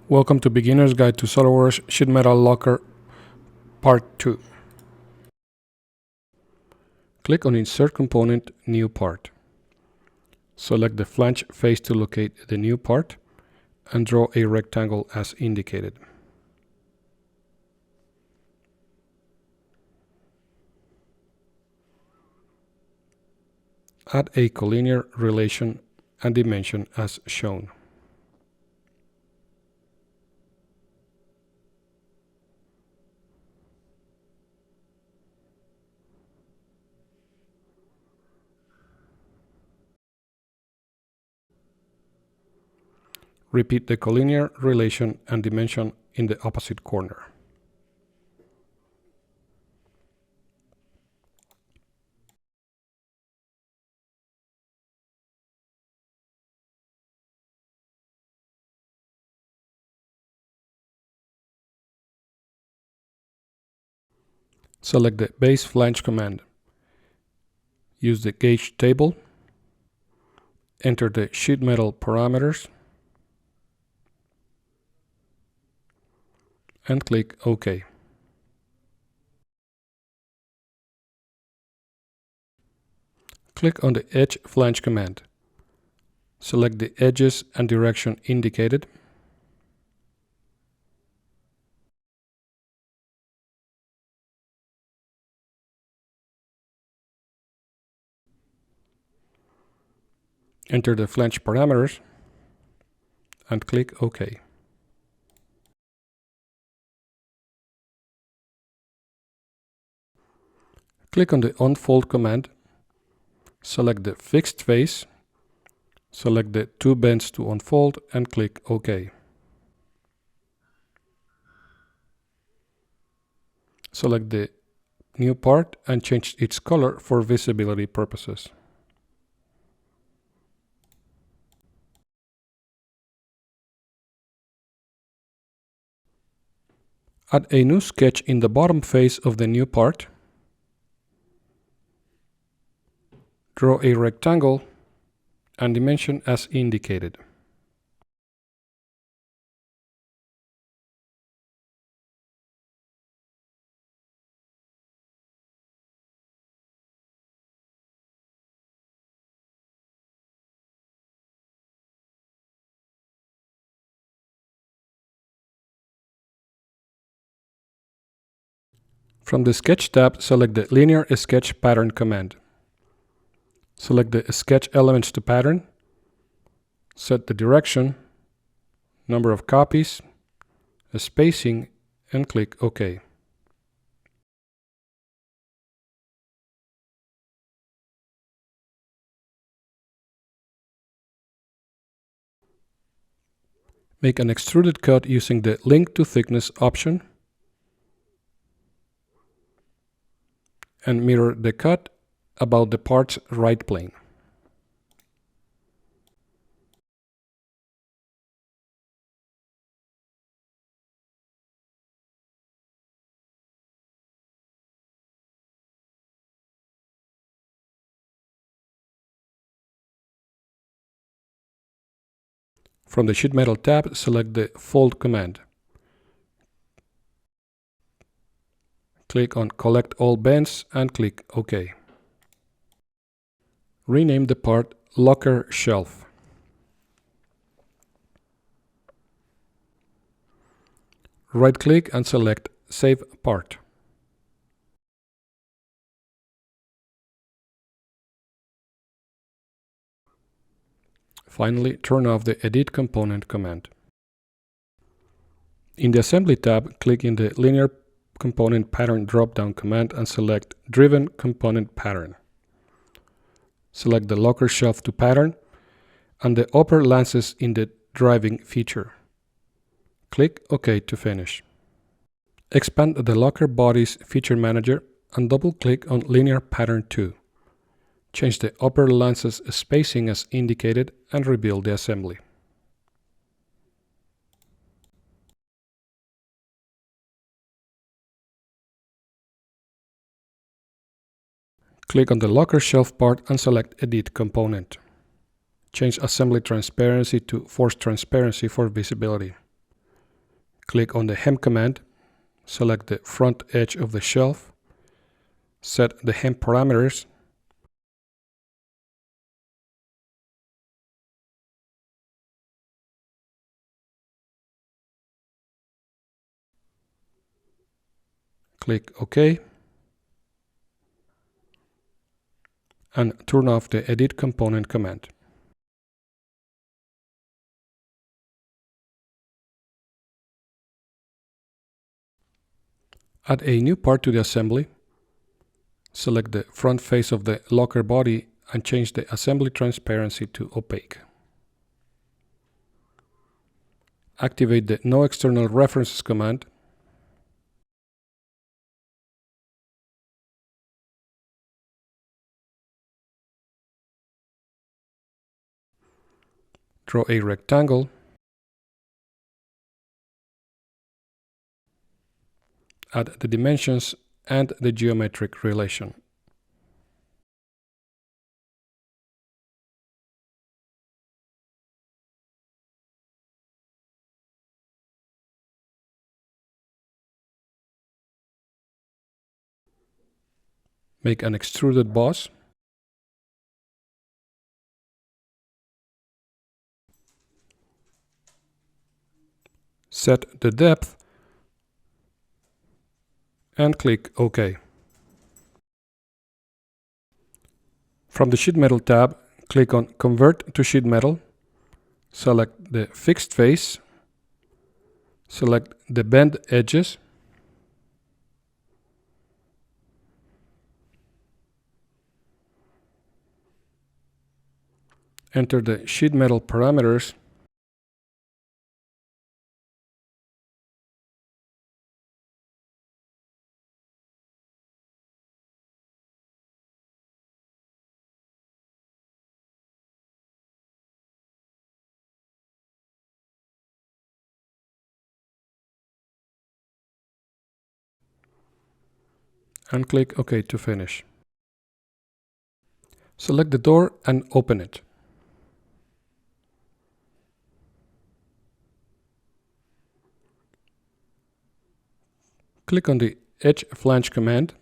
Welcome to Beginner's Guide to SolidWorks Sheet Metal Locker Part 2. Click on Insert Component, New Part. Select the flange face to locate the new part and draw a rectangle as indicated. Add a collinear relation and dimension as shown. Repeat the collinear relation and dimension in the opposite corner. Select the base flange command. Use the gauge table. Enter the sheet metal parameters and click OK. Click on the Edge Flange command. Select the edges and direction indicated. Enter the flange parameters and click OK. Click on the Unfold command. Select the fixed face. Select the two bends to unfold and click OK. Select the new part and change its color for visibility purposes. Add a new sketch in the bottom face of the new part. Draw a rectangle and dimension as indicated. From the Sketch tab, select the Linear Sketch Pattern command. Select the sketch elements to pattern, set the direction, number of copies, spacing, and click OK. Make an extruded cut using the Link to Thickness option and mirror the cut about the part's right plane. From the Sheet Metal tab, select the Fold command. Click on Collect All Bends and click OK. Rename the part Locker Shelf. Right-click and select Save Part. Finally, turn off the Edit Component command. In the Assembly tab, click in the Linear Component Pattern drop-down command and select Driven Component Pattern. Select the locker shelf to pattern and the upper lances in the driving feature. Click OK to finish. Expand the locker body's feature manager and double-click on Linear Pattern 2. Change the upper lances spacing as indicated and rebuild the assembly. Click on the locker shelf part and select Edit Component. Change assembly transparency to forced transparency for visibility. Click on the hem command, select the front edge of the shelf, set the hem parameters, click OK, and turn off the Edit Component command. Add a new part to the assembly. Select the front face of the locker body and change the assembly transparency to opaque. Activate the No External References command. Draw a rectangle. Add the dimensions and the geometric relation. Make an extruded boss. Set the depth and click OK. From the Sheet Metal tab, click on Convert to Sheet Metal. Select the fixed face. Select the bend edges. Enter the sheet metal parameters. And click OK to finish. Select the door and open it. Click on the Edge Flange command.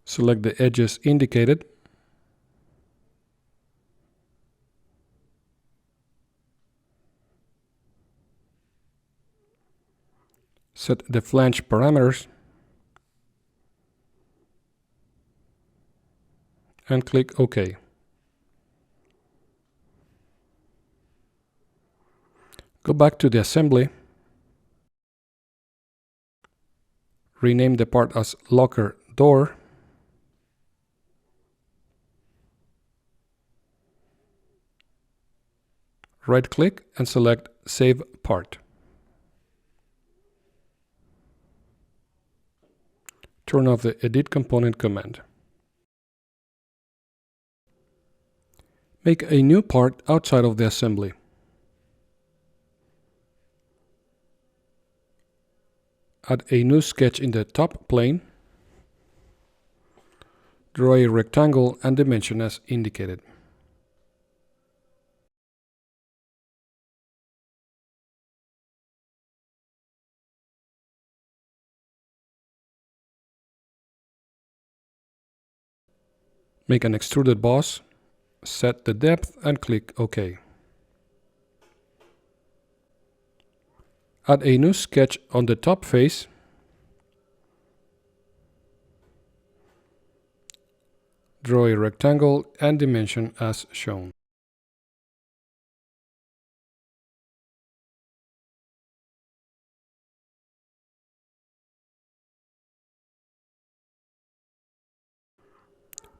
Select the edges indicated. Set the flange parameters. And click OK. Go back to the assembly. Rename the part as Locker Door. Right-click and select Save Part. Turn off the Edit Component command. Make a new part outside of the assembly. Add a new sketch in the top plane. Draw a rectangle and dimension as indicated. Make an extruded boss. Set the depth and click OK. Add a new sketch on the top face. Draw a rectangle and dimension as shown.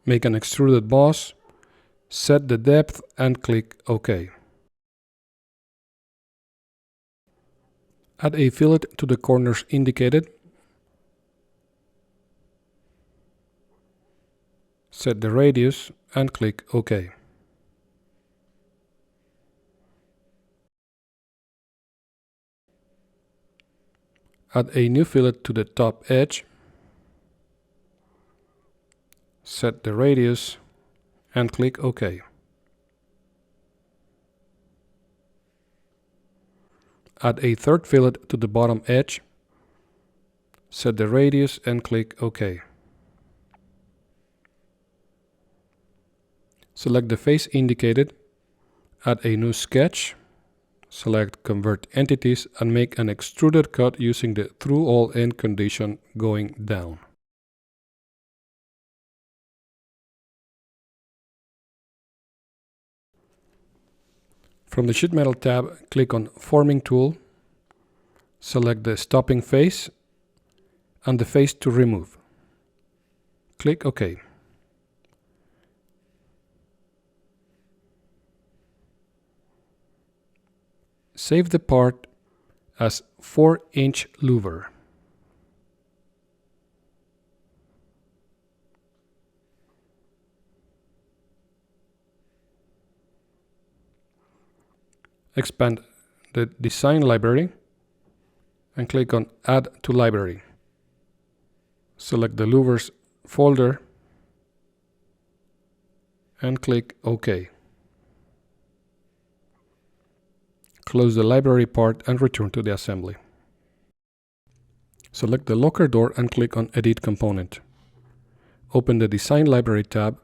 Make an extruded boss. Set the depth and click OK. Add a fillet to the corners indicated. Set the radius and click OK. Add a new fillet to the top edge. Set the radius and click OK. Add a third fillet to the bottom edge. Set the radius and click OK. Select the face indicated. Add a new sketch. Select Convert Entities and make an extruded cut using the through all end condition going down. From the Sheet Metal tab, click on Forming Tool. Select the stopping face and the face to remove. Click OK. Save the part as 4-inch louver. Expand the design library and click on Add to Library. Select the louvers folder and click OK. Close the library part and return to the assembly. Select the locker door and click on Edit Component. Open the Design Library tab,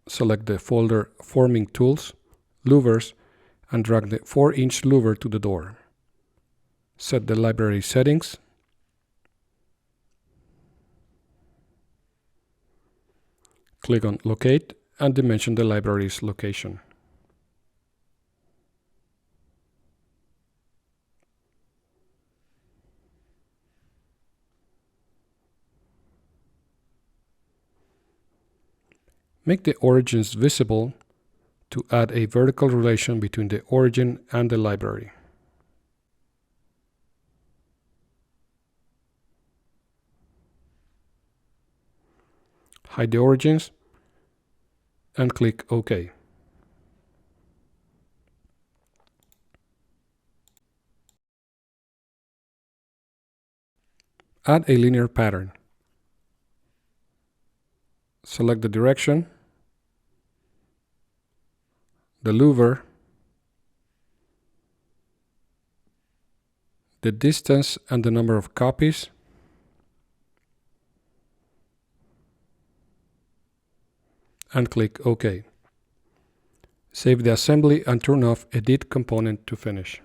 select the folder Forming Tools, Louvers, and drag the 4-inch louver to the door. Set the library settings. Click on Locate and dimension the library's location. Make the origins visible to add a vertical relation between the origin and the library. Hide the origins and click OK. Add a linear pattern. Select the direction, the louver, the distance and the number of copies, and click OK. Save the assembly and turn off Edit Component to finish.